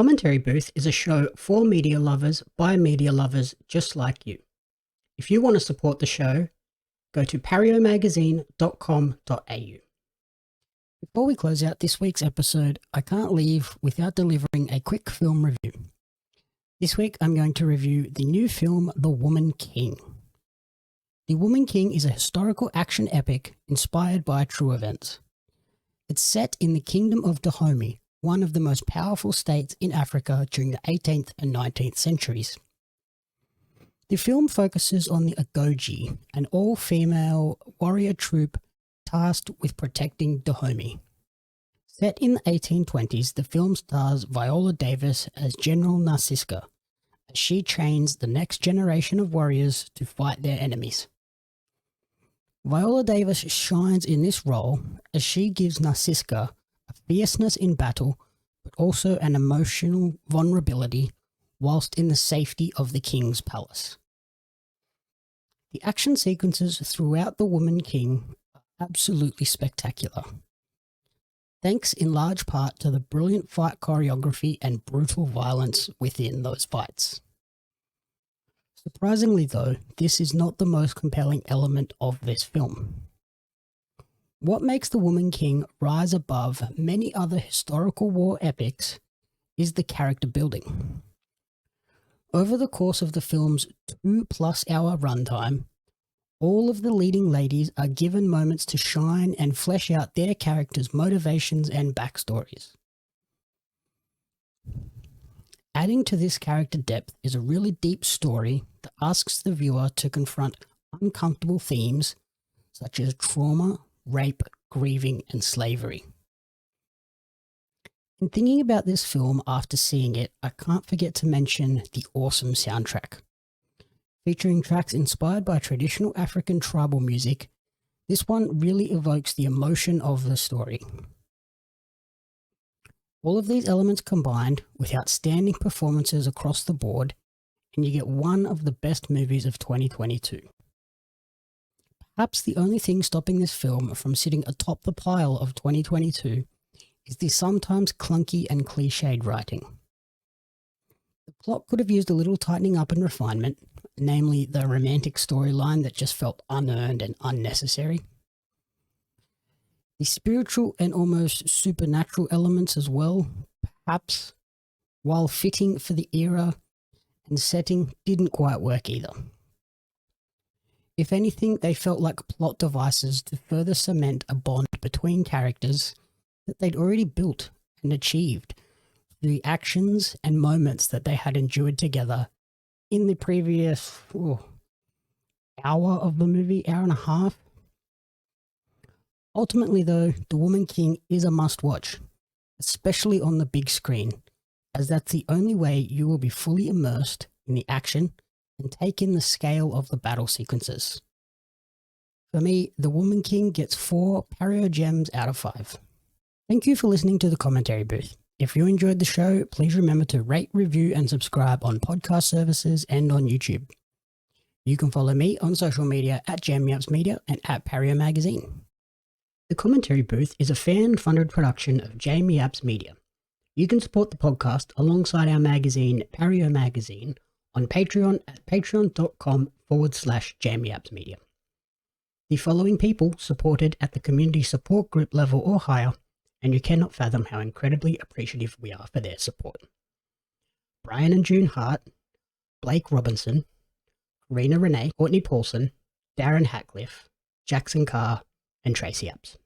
Commentary Booth is a show for media lovers by media lovers just like you. If you want to support the show, go to pariomagazine.com.au. Before we close out this week's episode, I can't leave without delivering a quick film review. This week I'm going to review the new film The Woman King. The Woman King is a historical action epic inspired by true events. It's set in the Kingdom of Dahomey, one of the most powerful states in Africa during the 18th and 19th centuries. The film focuses on the Agojie, an all-female warrior troop tasked with protecting Dahomey. Set in the 1820s, the film stars Viola Davis as General Narcisca, as she trains the next generation of warriors to fight their enemies. Viola Davis shines in this role as she gives Narcisca a fierceness in battle, but also an emotional vulnerability whilst in the safety of the king's palace. The action sequences throughout The Woman King are absolutely spectacular, thanks in large part to the brilliant fight choreography and brutal violence within those fights. Surprisingly though, this is not the most compelling element of this film. What makes The Woman King rise above many other historical war epics is the character building. Over the course of the film's 2+ hour runtime, all of the leading ladies are given moments to shine and flesh out their characters' motivations and backstories. Adding to this character depth is a really deep story that asks the viewer to confront uncomfortable themes such as trauma, rape, grieving, and slavery. In thinking about this film after seeing it, I can't forget to mention the awesome soundtrack. Featuring tracks inspired by traditional African tribal music, this one really evokes the emotion of the story. All of these elements combined with outstanding performances across the board, and you get one of the best movies of 2022. Perhaps the only thing stopping this film from sitting atop the pile of 2022 is the sometimes clunky and cliched writing. The plot could have used a little tightening up and refinement, namely the romantic storyline that just felt unearned and unnecessary. The spiritual and almost supernatural elements as well, perhaps, while fitting for the era and setting, didn't quite work either. If anything, they felt like plot devices to further cement a bond between characters that they'd already built and achieved through the actions and moments that they had endured together in the previous hour of the movie, hour and a half. Ultimately though, The Woman King is a must-watch, especially on the big screen, as that's the only way you will be fully immersed in the action and take in the scale of the battle sequences. For me, The Woman King gets 4 Pario gems out of 5. Thank you for listening to the Commentary Booth. If you enjoyed the show, please remember to rate, review, and subscribe on podcast services and on YouTube. You can follow me on social media at JamieUpsMedia and at Pario Magazine. The Commentary Booth is a fan-funded production of Jamie Apps Media. You can support the podcast alongside our magazine, Pario Magazine, on Patreon at patreon.com/JamieAppsMedia. The following people supported at the community support group level or higher, and you cannot fathom how incredibly appreciative we are for their support. Brian and June Hart, Blake Robinson, Rena Renee, Courtney Paulson, Darren Hatcliffe, Jackson Carr, and Tracy Apps.